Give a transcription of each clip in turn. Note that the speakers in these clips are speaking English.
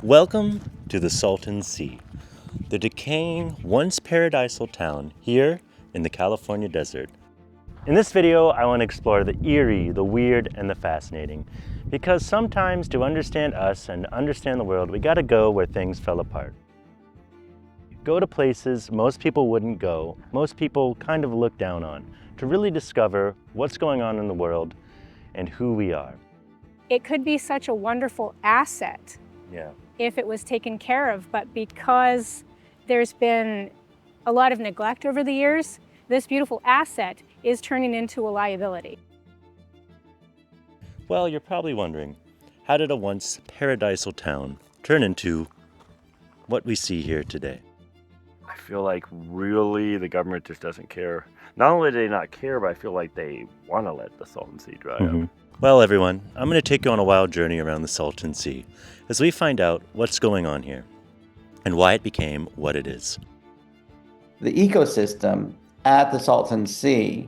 Welcome to the Salton Sea, the decaying, once paradisal town here in the California desert. In this video, I want to explore the eerie, the weird, and the fascinating, because sometimes to understand us and understand the world, we gotta go where things fell apart. Go to places most people wouldn't go, most people kind of look down on, to really discover what's going on in the world and who we are. It could be such a wonderful asset if it was taken care of, but because there's been a lot of neglect over the years, this beautiful asset is turning into a liability. Well, you're probably wondering, how did a once paradisal town turn into what we see here today? I feel like really the government just doesn't care. Not only do they not care, but I feel like they want to let the Salton Sea dry up. Well, everyone, I'm going to take you on a wild journey around the Salton Sea as we find out what's going on here and why it became what it is. The ecosystem at the Salton Sea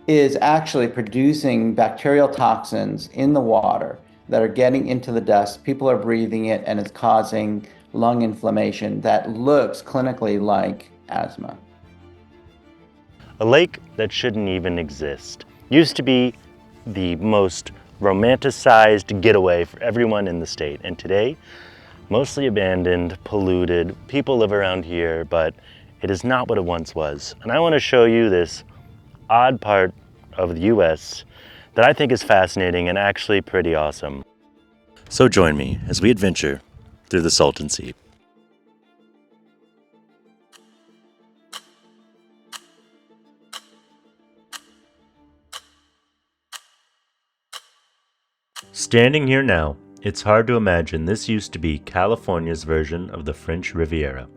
is actually producing bacterial toxins in the water that are getting into the dust. People are breathing it, and it's causing lung inflammation that looks clinically like asthma. A lake that shouldn't even exist. Used to be the most romanticized getaway for everyone in the state, and today, mostly abandoned, polluted. People live around here, but it is not what it once was. And I want to show you this odd part of the US that I think is fascinating and actually pretty awesome. So join me as we adventure through the Salton Sea. Standing here now, it's hard to imagine this used to be California's version of the French Riviera.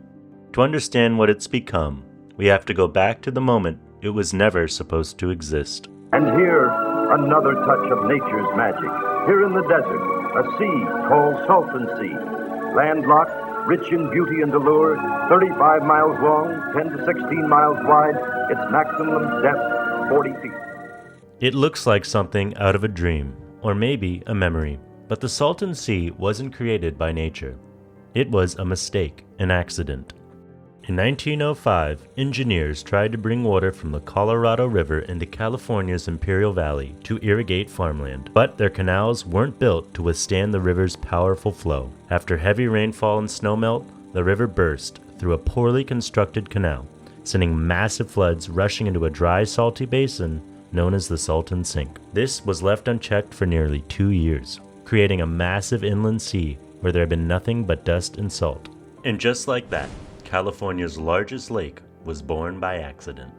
To understand what it's become, we have to go back to the moment it was never supposed to exist. And here, another touch of nature's magic. Here in the desert, a sea called Salton Sea. Landlocked, rich in beauty and allure, 35 miles long, 10 to 16 miles wide, its maximum depth, 40 feet. It looks like something out of a dream, or maybe a memory, but the Salton Sea wasn't created by nature. It was a mistake, an accident. In 1905, engineers tried to bring water from the Colorado River into California's Imperial Valley to irrigate farmland, but their canals weren't built to withstand the river's powerful flow. After heavy rainfall and snowmelt, the river burst through a poorly constructed canal, sending massive floods rushing into a dry, salty basin known as the Salton Sink. This was left unchecked for nearly 2 years, creating a massive inland sea where there had been nothing but dust and salt. And just like that, California's largest lake was born by accident.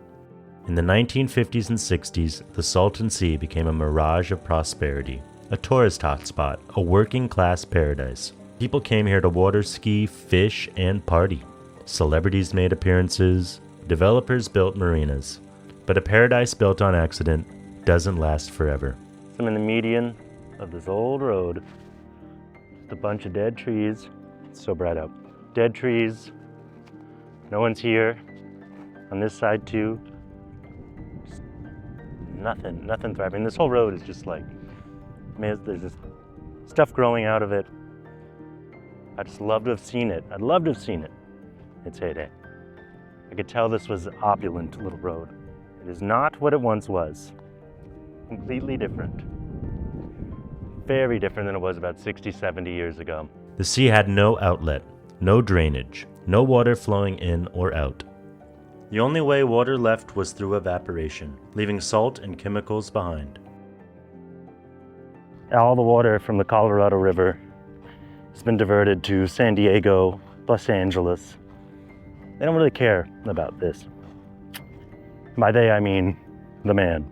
In the 1950s and 60s, the Salton Sea became a mirage of prosperity, a tourist hotspot, a working-class paradise. People came here to water ski, fish, and party. Celebrities made appearances, developers built marinas. But a paradise built on accident doesn't last forever. I'm in the median of this old road. Just a bunch of dead trees. It's so bright out. Dead trees. No one's here. On this side too. Just nothing thriving. This whole road is just like, man, there's just stuff growing out of it. I just love to have seen it. I'd love to have seen it. Its heyday. I could tell this was an opulent little road. It is not what it once was. Completely different. Very different than it was about 60, 70 years ago. The sea had no outlet, no drainage, no water flowing in or out. The only way water left was through evaporation, leaving salt and chemicals behind. All the water from the Colorado River has been diverted to San Diego, Los Angeles. They don't really care about this. By they, I mean the man,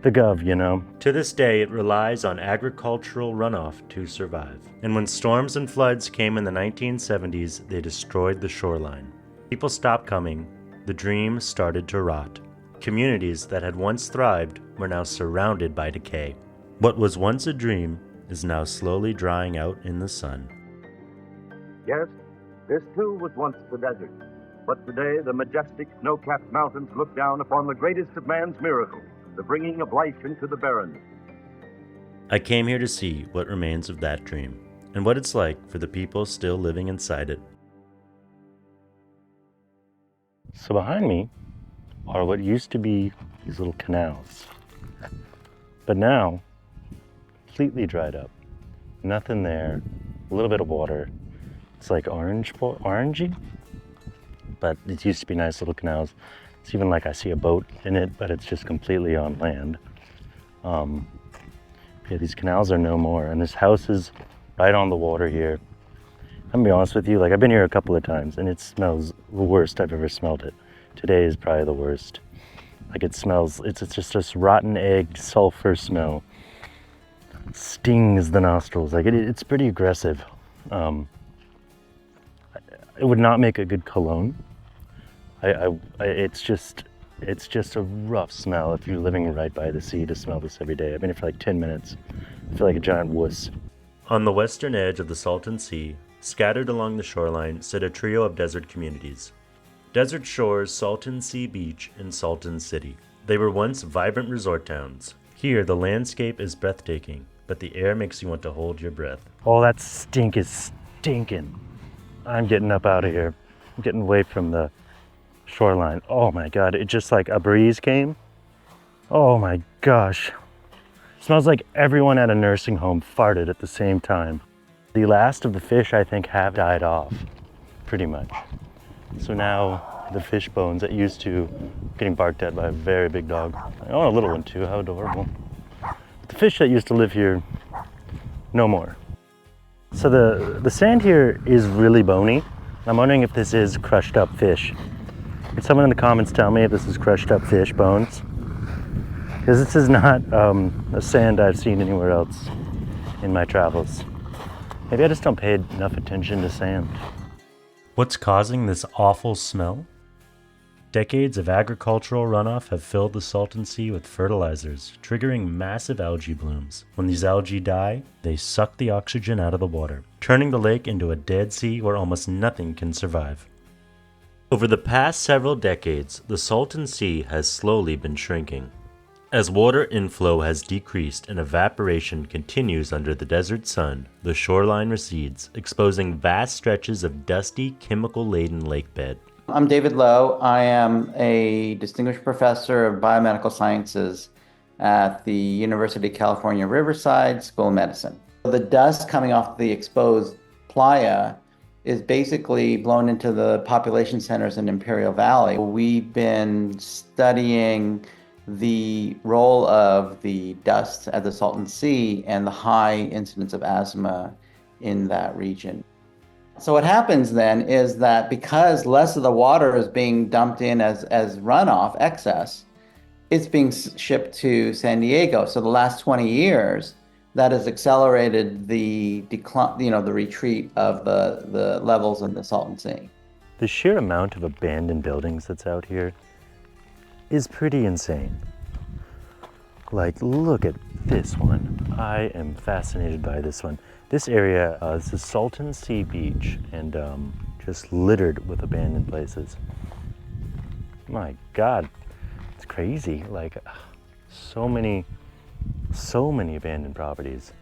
the gov, you know. To this day, it relies on agricultural runoff to survive. And when storms and floods came in the 1970s, they destroyed the shoreline. People stopped coming. The dream started to rot. Communities that had once thrived were now surrounded by decay. What was once a dream is now slowly drying out in the sun. Yes, this too was once the desert. But today, the majestic snow-capped mountains look down upon the greatest of man's miracles, the bringing of life into the barren. I came here to see what remains of that dream, and what it's like for the people still living inside it. So behind me are what used to be these little canals, but now completely dried up. Nothing there, a little bit of water. It's like orangey, but it used to be nice little canals. It's even like I see a boat in it, but it's just completely on land. Yeah, these canals are no more, and this house is right on the water here. I'm gonna be honest with you, like I've been here a couple of times, and it smells the worst I've ever smelled it. Today is probably the worst. Like it smells, it's just this rotten egg sulfur smell. It stings the nostrils. Like it's pretty aggressive. It would not make a good cologne. It's just a rough smell if you're living right by the sea to smell this every day. I've been here for like 10 minutes. I feel like a giant wuss. On the western edge of the Salton Sea, scattered along the shoreline, sit a trio of desert communities. Desert Shores, Salton Sea Beach, and Salton City. They were once vibrant resort towns. Here, the landscape is breathtaking, but the air makes you want to hold your breath. Oh, that stink is stinking. I'm getting up out of here. I'm getting away from the shoreline. Oh my God, it just like a breeze came. Oh my gosh. It smells like everyone at a nursing home farted at the same time. The last of the fish, I think, have died off, pretty much. So now the fish bones that used to getting barked at by a very big dog. I own a little one too, how adorable. The fish that used to live here, no more. So the sand here is really bony. I'm wondering if this is crushed up fish. Can someone in the comments tell me if this is crushed up fish bones? Because this is not a sand I've seen anywhere else in my travels. Maybe I just don't pay enough attention to sand. What's causing this awful smell? Decades of agricultural runoff have filled the Salton Sea with fertilizers, triggering massive algae blooms. When these algae die, they suck the oxygen out of the water, turning the lake into a dead sea where almost nothing can survive. Over the past several decades, the Salton Sea has slowly been shrinking. As water inflow has decreased and evaporation continues under the desert sun, the shoreline recedes, exposing vast stretches of dusty, chemical-laden lake bed. I'm David Lowe. I am a distinguished professor of biomedical sciences at the University of California, Riverside School of Medicine. The dust coming off the exposed playa is basically blown into the population centers in Imperial Valley. We've been studying the role of the dust at the Salton Sea and the high incidence of asthma in that region. So what happens then is that because less of the water is being dumped in as runoff, excess, it's being shipped to San Diego. So the last 20 years, that has accelerated the decline, the retreat of the levels in the Salton Sea. The sheer amount of abandoned buildings that's out here is pretty insane. Like, look at this one. I am fascinated by this one. This area is the Salton Sea Beach and just littered with abandoned places. My God, it's crazy. Like, so many abandoned properties.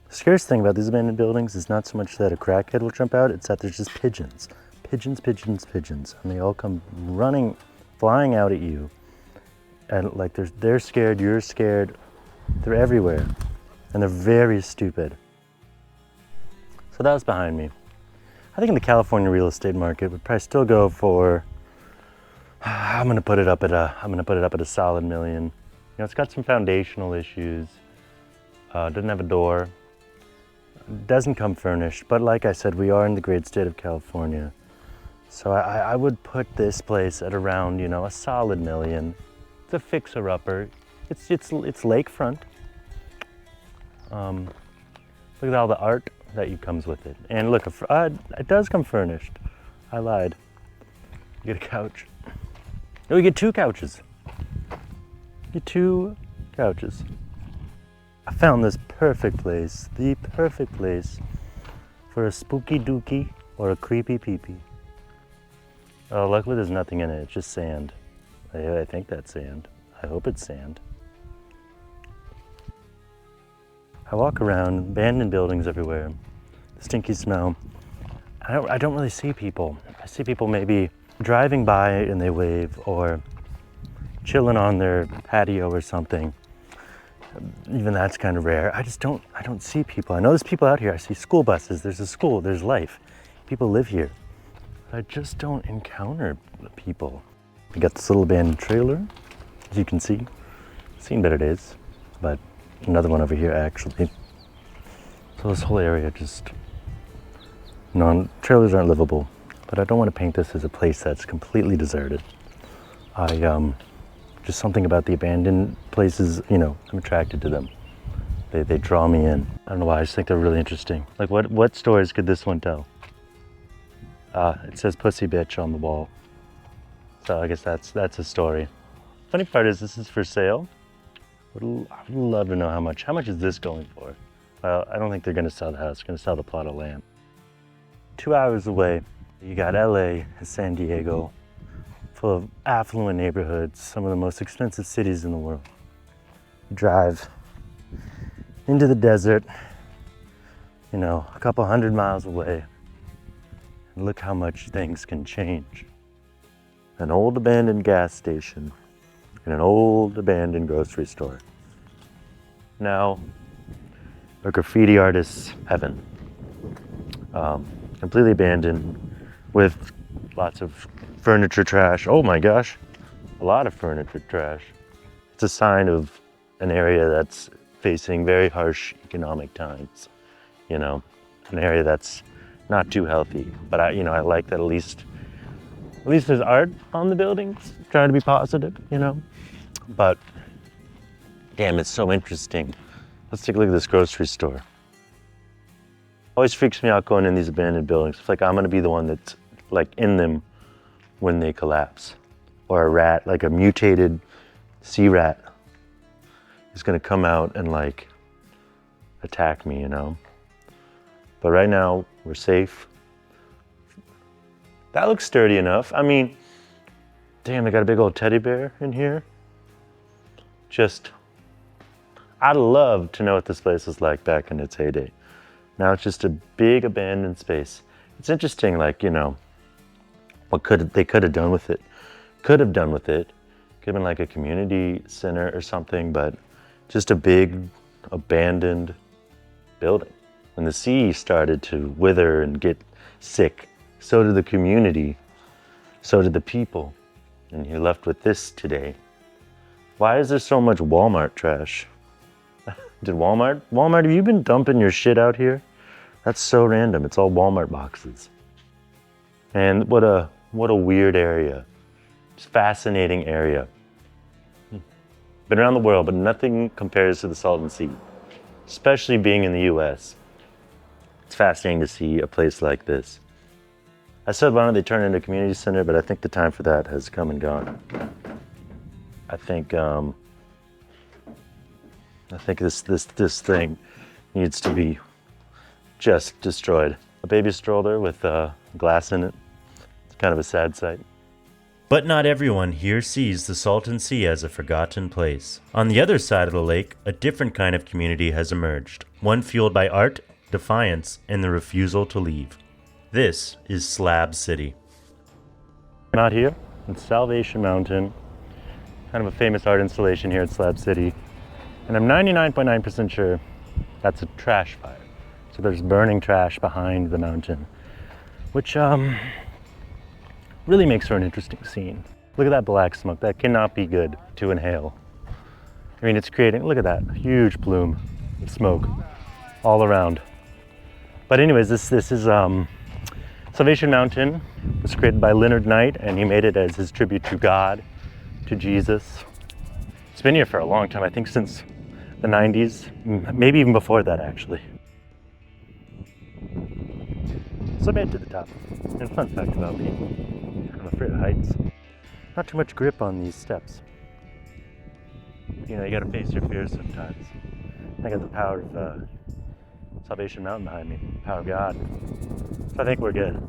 The scariest thing about these abandoned buildings is not so much that a crackhead will jump out, it's that there's just pigeons. Pigeons, and they all come running, flying out at you. And like they're scared, you're scared, they're everywhere. And they're very stupid. So that was behind me. I think in the California real estate market would probably still go for, I'm gonna put it up at a solid $1 million. It's got some foundational issues, doesn't have a door, doesn't come furnished, but like I said, we are in the great state of California. So I would put this place at around, a solid $1 million. It's a fixer-upper. It's lakefront. Look at all the art that comes with it. And look, it does come furnished. I lied. You get a couch. No, you get 2 couches. You get 2 couches. I found this perfect place, the perfect place for a spooky dookie or a creepy peepee. Oh, luckily there's nothing in it, it's just sand. I think that's sand. I hope it's sand. I walk around, abandoned buildings everywhere, stinky smell. I don't really see people. I see people maybe driving by and they wave, or chilling on their patio or something. Even that's kind of rare. I don't see people. I know there's people out here. I see school buses, there's a school, there's life. People live here. I just don't encounter people. We got this little abandoned trailer, as you can see. Seen better days, but another one over here actually. So this whole area just, trailers aren't livable, but I don't want to paint this as a place that's completely deserted. Just something about the abandoned places, I'm attracted to them. They draw me in. I don't know why, I just think they're really interesting. Like what stories could this one tell? It says pussy bitch on the wall. So I guess that's a story. Funny part is this is for sale. I would love to know how much. How much is this going for? Well, I don't think they're gonna sell the house, they're gonna sell the plot of land. 2 hours away, you got LA and San Diego, full of affluent neighborhoods, some of the most expensive cities in the world. You drive into the desert, a couple 100 miles away, and look how much things can change. An old abandoned gas station and an old abandoned grocery store. Now, a graffiti artist's heaven. Completely abandoned with lots of furniture trash. Oh my gosh, a lot of furniture trash. It's a sign of an area that's facing very harsh economic times. An area that's not too healthy. But I like that at least there's art on the buildings, trying to be positive, But damn, it's so interesting. Let's take a look at this grocery store. Always freaks me out going in these abandoned buildings. It's like I'm gonna be the one that's like in them when they collapse. Or a rat, like a mutated sea rat, is gonna come out and like attack me, But right now, we're safe. That looks sturdy enough. I mean, damn, they got a big old teddy bear in here. I'd love to know what this place was like back in its heyday. Now it's just a big abandoned space. It's interesting, what they could have done with it. Could have been like a community center or something, but just a big abandoned building. When the sea started to wither and get sick, so did the community, so did the people. And you're left with this today. Why is there so much Walmart trash? Did Walmart, have you been dumping your shit out here? That's so random, it's all Walmart boxes. And what a weird area. It's a fascinating area. Been around the world, but nothing compares to the Salton Sea, especially being in the US. It's fascinating to see a place like this. I said, why don't they turn it into a community center, but I think the time for that has come and gone. I think this thing needs to be just destroyed. A baby stroller with glass in it. It's kind of a sad sight. But not everyone here sees the Salton Sea as a forgotten place. On the other side of the lake, a different kind of community has emerged, one fueled by art, defiance, and the refusal to leave. This is Slab City. I'm out here in Salvation Mountain, kind of a famous art installation here at Slab City, and I'm 99.9% sure that's a trash fire. So there's burning trash behind the mountain, which really makes for an interesting scene. Look at that black smoke. That cannot be good to inhale. I mean, it's creating, look at that, huge plume of smoke all around. But anyways, this is Salvation Mountain. Was created by Leonard Knight, and he made it as his tribute to God, to Jesus. It's been here for a long time, I think since the 90s, maybe even before that actually. So I made it to the top. And fun fact about me, I'm afraid of heights. Not too much grip on these steps. You gotta face your fears sometimes. I got the power of Salvation Mountain behind me, the power of God. So I think we're good.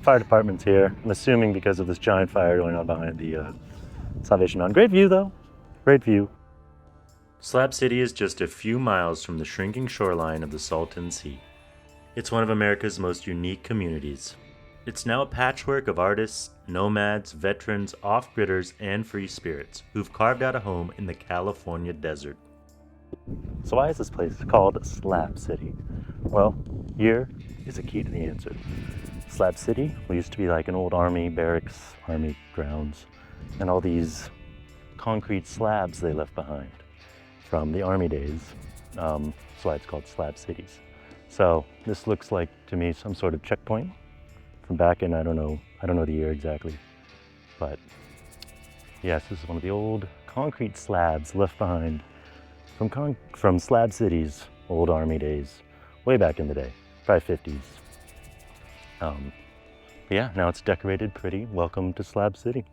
Fire department's here. I'm assuming because of this giant fire going on behind the Salvation Mountain. Great view though, great view. Slab City is just a few miles from the shrinking shoreline of the Salton Sea. It's one of America's most unique communities. It's now a patchwork of artists, nomads, veterans, off-gridders, and free spirits who've carved out a home in the California desert. So why is this place called Slab City? Well, here is a key to the answer. Slab City used to be like an old army barracks, army grounds, and all these concrete slabs they left behind from the army days. That's why it's called Slab Cities. So this looks like to me some sort of checkpoint from back in, I don't know the year exactly, but yes, this is one of the old concrete slabs left behind from Slab City's old army days, way back in the day, probably 50s. Yeah, now it's decorated pretty. Welcome to Slab City.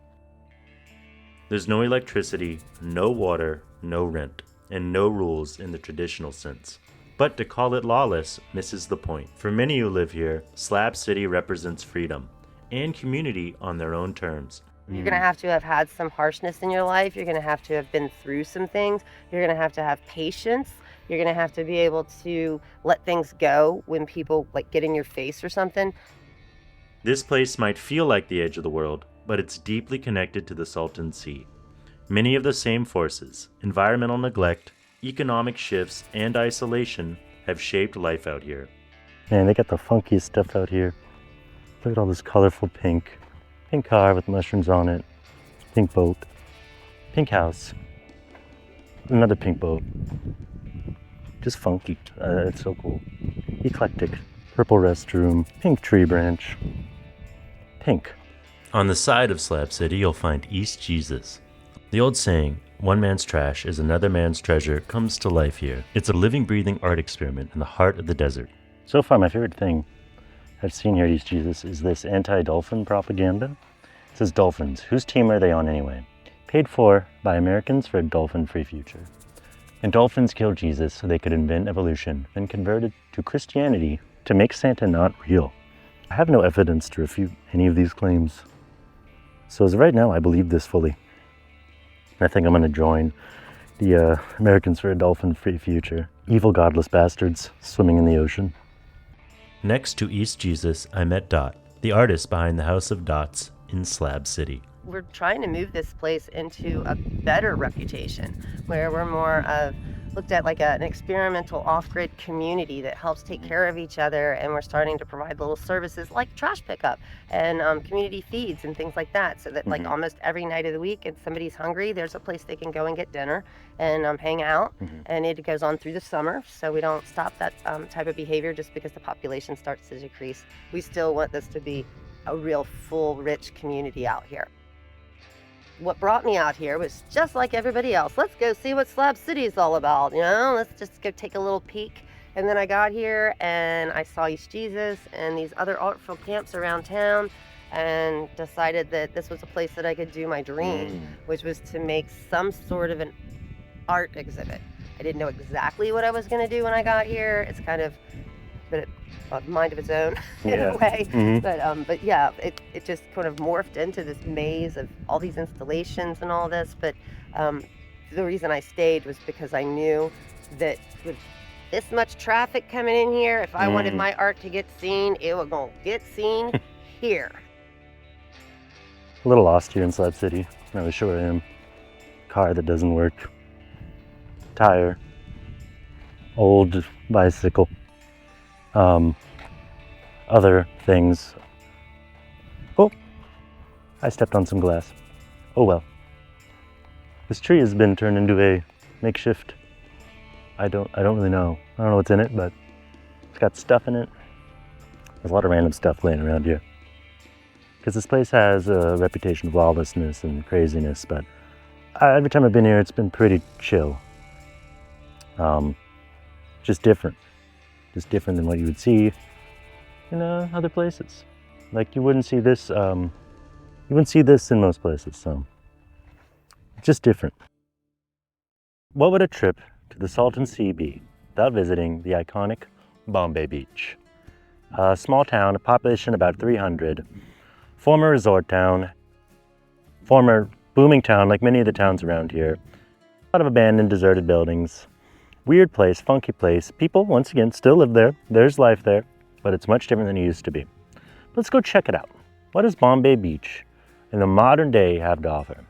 There's no electricity, no water, no rent, and no rules in the traditional sense. But to call it lawless misses the point. For many who live here, Slab City represents freedom and community on their own terms. You're going to have had some harshness in your life. You're going to have been through some things. You're going to have patience. You're going to have to be able to let things go when people like get in your face or something. This place might feel like the edge of the world, but it's deeply connected to the Salton Sea. Many of the same forces, environmental neglect, economic shifts, and isolation have shaped life out here. Man, they got the funkiest stuff out here. Look at all this colorful pink. Pink car with mushrooms on it. Pink boat. Pink house. Another pink boat. Just funky. It's so cool. Eclectic. Purple restroom. Pink tree branch. Pink. On the side of Slab City, you'll find East Jesus. The old saying, one man's trash is another man's treasure, comes to life here. It's a living, breathing art experiment in the heart of the desert. So far, my favorite thing I've seen here at East Jesus is this anti-dolphin propaganda. It says, dolphins, whose team are they on anyway? Paid for by Americans for a dolphin-free future. And dolphins killed Jesus so they could invent evolution, then converted to Christianity to make Santa not real. I have no evidence to refute any of these claims. So as of right now, I believe this fully. I think I'm going to join the Americans for a Dolphin-Free Future. Evil, godless bastards swimming in the ocean. Next to East Jesus, I met Dot, the artist behind the House of Dots in Slab City. We're trying to move this place into a better reputation, where we're more looked at like an experimental off-grid community that helps take care of each other, and we're starting to provide little services like trash pickup and community feeds and things like that, so that like almost every night of the week, if somebody's hungry, there's a place they can go and get dinner and hang out. And it goes on through the summer, so we don't stop that type of behavior just because the population starts to decrease. We still want this to be a real full, rich community out here. What brought me out here was just like everybody else. Let's go see what Slab City is all about, you know? Let's just go take a little peek. And then I got here and I saw East Jesus and these other artful camps around town, and decided that this was a place that I could do my dream, which was to make some sort of an art exhibit. I didn't know exactly what I was going to do when I got here. It's kind of a mind of its own in a way. But yeah, it just kind of morphed into this maze of all these installations and all this. But the reason I stayed was because I knew that with this much traffic coming in here, if I wanted my art to get seen, it was going to get seen here. A little lost here in Slab City. Not really sure where I am. Car that doesn't work. Tire. Old bicycle. Other things. Oh, I stepped on some glass. Oh well. This tree has been turned into a makeshift. I don't really know. I don't know what's in it, but it's got stuff in it. There's a lot of random stuff laying around here. Because this place has a reputation of lawlessness and craziness, but every time I've been here, it's been pretty chill. Just different. Just different than what you would see in other places. Like you wouldn't see this in most places, so it's just different. What would a trip to the Salton Sea be without visiting the iconic Bombay Beach? A small town, a population about 300, former resort town, former booming town like many of the towns around here. A lot of abandoned, deserted buildings. Weird place, funky place. People, once again, still live there. There's life there, but it's much different than it used to be. Let's go check it out. What does Bombay Beach in the modern day have to offer?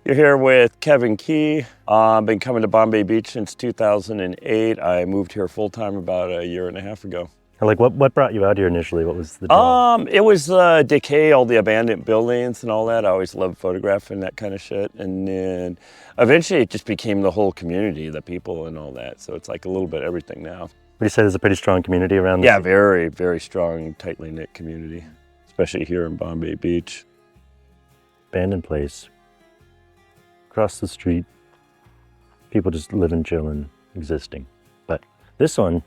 You're here with Kevin Key. I've been coming to Bombay Beach since 2008. I moved here full-time about a year and a half ago. Like, what brought you out here initially? What was the draw? It was Decay, all the abandoned buildings and all that. I always loved photographing that kind of shit. And then eventually it just became the whole community, the people and all that. So it's like a little bit everything now. Would you say there's a pretty strong community around this? Yeah, very, very strong, tightly knit community, especially here in Bombay Beach. Abandoned place. Across the street. People just living, chilling, existing. But this one's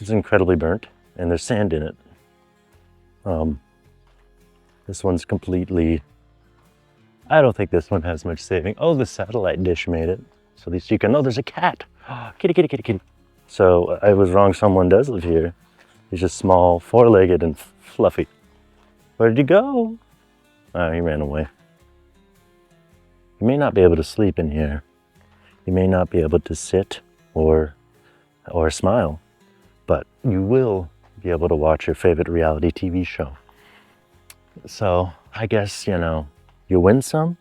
incredibly burnt, and there's sand in it. This one's completely, I don't think this one has much saving. Oh, the satellite dish made it. So at least you can, oh, there's a cat. Oh, kitty, kitty, kitty, kitty. So I was wrong, someone does live here. He's just small, four-legged, and fluffy. Where did he go? Oh, he ran away. You may not be able to sleep in here. You may not be able to sit or smile, but you will be able to watch your favorite reality TV show. So I guess, you win some,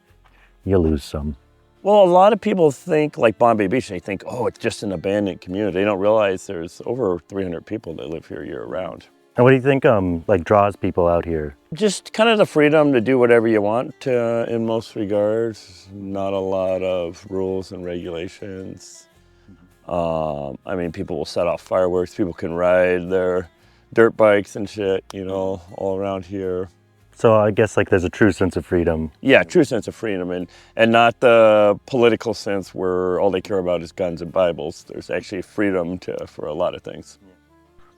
you lose some. Well, a lot of people think, like Bombay Beach, they think, oh, it's just an abandoned community. They don't realize there's over 300 people that live here year-round. And what do you think draws people out here? Just kind of the freedom to do whatever you want in most regards. Not a lot of rules and regulations. People will set off fireworks. People can ride their dirt bikes and shit, all around here. So I guess there's a true sense of freedom. Yeah, true sense of freedom, and not the political sense where all they care about is guns and Bibles. There's actually freedom for a lot of things.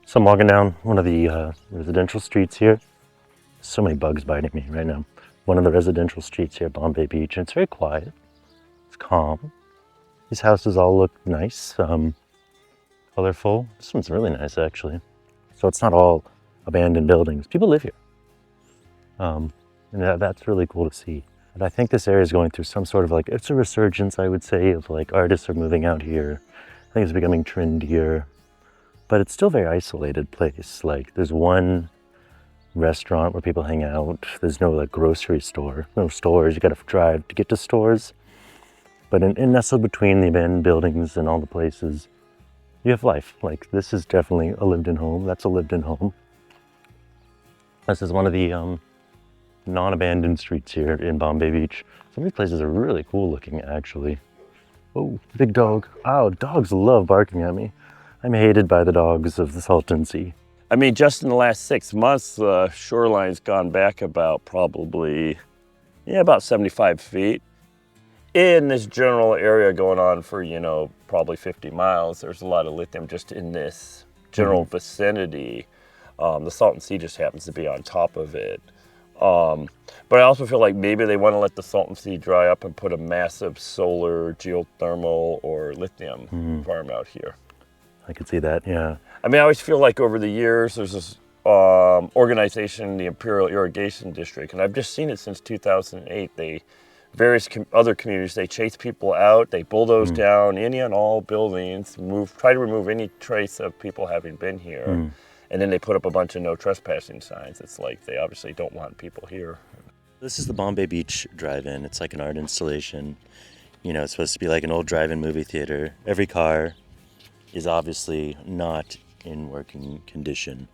So I'm walking down one of the residential streets here. So many bugs biting me right now. One of the residential streets here, Bombay Beach, and it's very quiet. It's calm. These houses all look nice, colorful. This one's really nice, actually. So it's not all abandoned buildings. People live here. And that's really cool to see. And I think this area is going through some sort of it's a resurgence, I would say, of artists are moving out here. I think it's becoming trendier. But it's still a very isolated place. There's one restaurant where people hang out. There's no grocery store, no stores. You gotta drive to get to stores. But in nestled between the abandoned buildings and all the places, you have life. This is definitely a lived-in home. That's a lived-in home. This is one of the non-abandoned streets here in Bombay Beach. Some of these places are really cool looking, actually. Oh, big dog. Oh, dogs love barking at me. I'm hated by the dogs of the Salton Sea. Just in the last 6 months, the shoreline's gone back about about 75 feet. In this general area going on for, probably 50 miles, there's a lot of lithium just in this general vicinity. The Salton Sea just happens to be on top of it. But I also feel like maybe they want to let the Salton Sea dry up and put a massive solar, geothermal, or lithium farm out here. I could see that, yeah. I always feel like over the years, there's this organization, the Imperial Irrigation District, and I've just seen it since 2008. Various other communities, they chase people out, they bulldoze down any and all buildings, try to remove any trace of people having been here, and then they put up a bunch of no trespassing signs. It's they obviously don't want people here. This is the Bombay Beach Drive-In. It's an art installation. It's supposed to be an old drive-in movie theater. Every car is obviously not in working condition.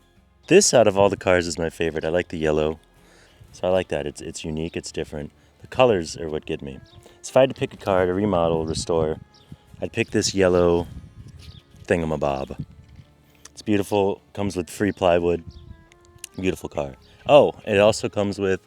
This out of all the cars is my favorite. I like the yellow, so I like that. It's unique, it's different. The colors are what get me. So if I had to pick a car to remodel, restore, I'd pick this yellow thingamabob. It's beautiful, comes with free plywood. Beautiful car. Oh, it also comes with,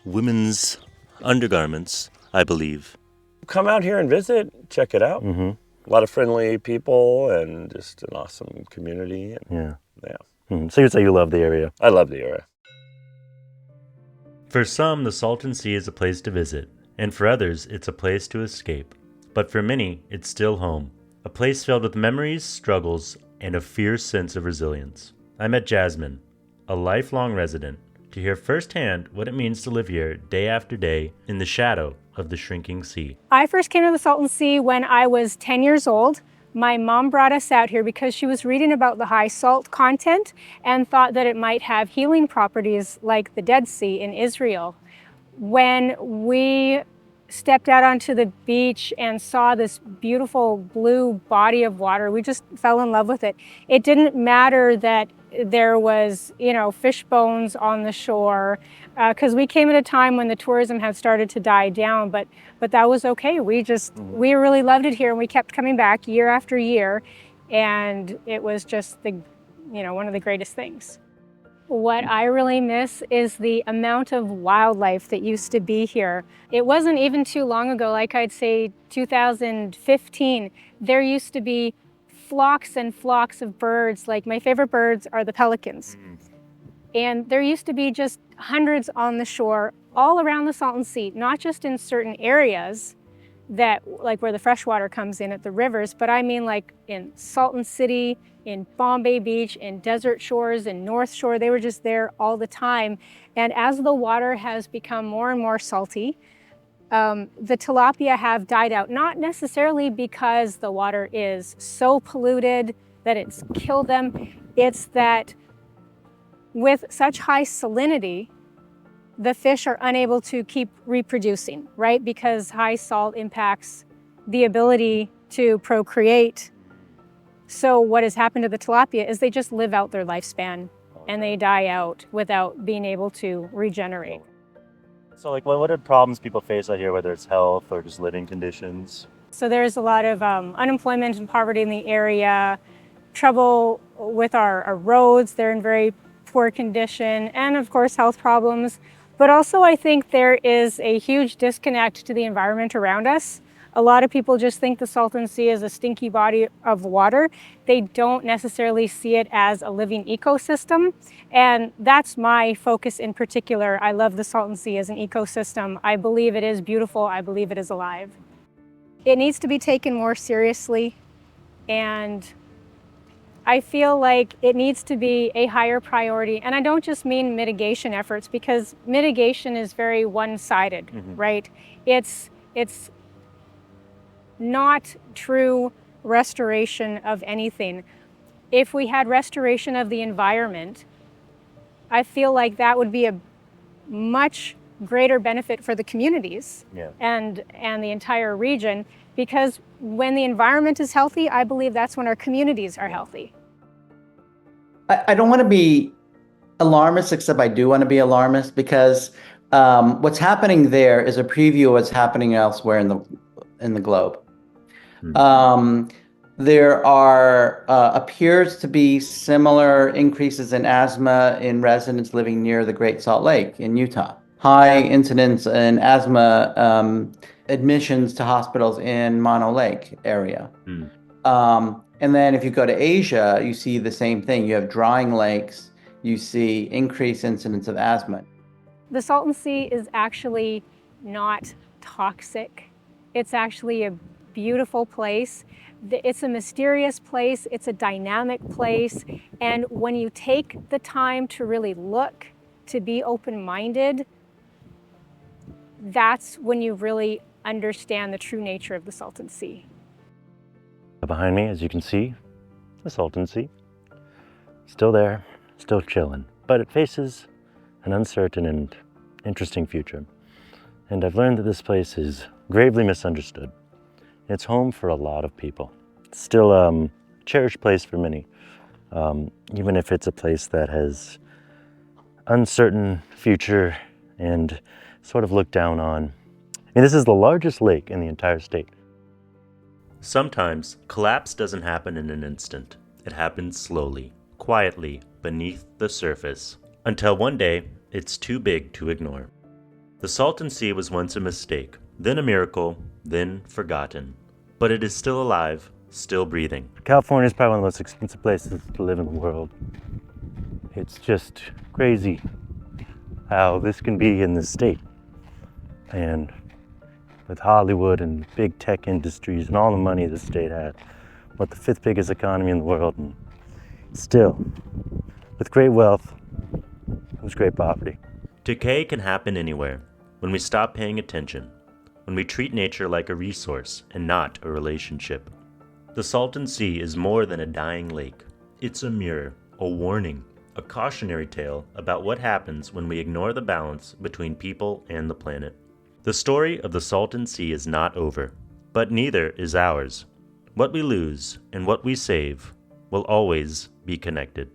women's undergarments, I believe. Come out here and visit, check it out. Mm-hmm. A lot of friendly people and just an awesome community. Yeah. Yeah. So you'd say you love the area? I love the area. For some, the Salton Sea is a place to visit, and for others, it's a place to escape. But for many, it's still home, a place filled with memories, struggles, and a fierce sense of resilience. I met Jasmine, a lifelong resident to hear firsthand what it means to live here day after day in the shadow of the shrinking sea. I first came to the Salton Sea when I was 10 years old. My mom brought us out here because she was reading about the high salt content and thought that it might have healing properties like the Dead Sea in Israel. When we stepped out onto the beach and saw this beautiful blue body of water, we just fell in love with it. It didn't matter that there was, fish bones on the shore, because we came at a time when the tourism had started to die down, but that was okay. We really loved it here, and we kept coming back year after year, and it was just one of the greatest things. What I really miss is the amount of wildlife that used to be here. It wasn't even too long ago, like I'd say 2015, there used to be flocks and flocks of birds. Like my favorite birds are the pelicans. And there used to be just hundreds on the shore all around the Salton Sea, not just in certain areas that like where the fresh water comes in at the rivers, but I mean like in Salton City, in Bombay Beach, in Desert Shores, in North Shore. They were just there all the time. And as the water has become more and more salty, the tilapia have died out, not necessarily because the water is so polluted that it's killed them. It's that with such high salinity, the fish are unable to keep reproducing, right? Because high salt impacts the ability to procreate. So what has happened to the tilapia is they just live out their lifespan and they die out without being able to regenerate. So what are problems people face out here, whether it's health or just living conditions? So there's a lot of unemployment and poverty in the area, trouble with our roads, they're in very poor condition, and of course health problems. But also I think there is a huge disconnect to the environment around us. A lot of people just think the Salton Sea is a stinky body of water. They don't necessarily see it as a living ecosystem. And that's my focus in particular. I love the Salton Sea as an ecosystem. I believe it is beautiful. I believe it is alive. It needs to be taken more seriously. And I feel like it needs to be a higher priority. And I don't just mean mitigation efforts, because mitigation is very one-sided, right? It's not true restoration of anything. If we had restoration of the environment, I feel like that would be a much greater benefit for the communities and the entire region, because when the environment is healthy, I believe that's when our communities are healthy. I don't want to be alarmist, except I do want to be alarmist, because what's happening there is a preview of what's happening elsewhere in the globe. There are appears to be similar increases in asthma in residents living near the Great Salt Lake in Utah. High incidence in asthma admissions to hospitals in Mono Lake area. And then if you go to Asia, you see the same thing. You have drying lakes, you see increased incidence of asthma. The Salton Sea is actually not toxic. It's actually a beautiful place. It's a mysterious place. It's a dynamic place. And when you take the time to really look, to be open-minded, that's when you really understand the true nature of the Salton Sea. Behind me, as you can see, the Salton Sea. Still there, still chilling, but it faces an uncertain and interesting future. And I've learned that this place is gravely misunderstood. It's home for a lot of people. It's still a cherished place for many, even if it's a place that has uncertain future and sort of looked down on. And this is the largest lake in the entire state. Sometimes collapse doesn't happen in an instant. It happens slowly, quietly, beneath the surface, until one day it's too big to ignore. The Salton Sea was once a mistake, then a miracle, then forgotten. But it is still alive, still breathing. California is probably one of the most expensive places to live in the world. It's just crazy how this can be in this state. And with Hollywood and big tech industries and all the money the state had, what the 5th biggest economy in the world, and still, with great wealth, was great property. Decay can happen anywhere, when we stop paying attention, when we treat nature like a resource and not a relationship. The Salton Sea is more than a dying lake. It's a mirror, a warning, a cautionary tale about what happens when we ignore the balance between people and the planet. The story of the Salton Sea is not over, but neither is ours. What we lose and what we save will always be connected.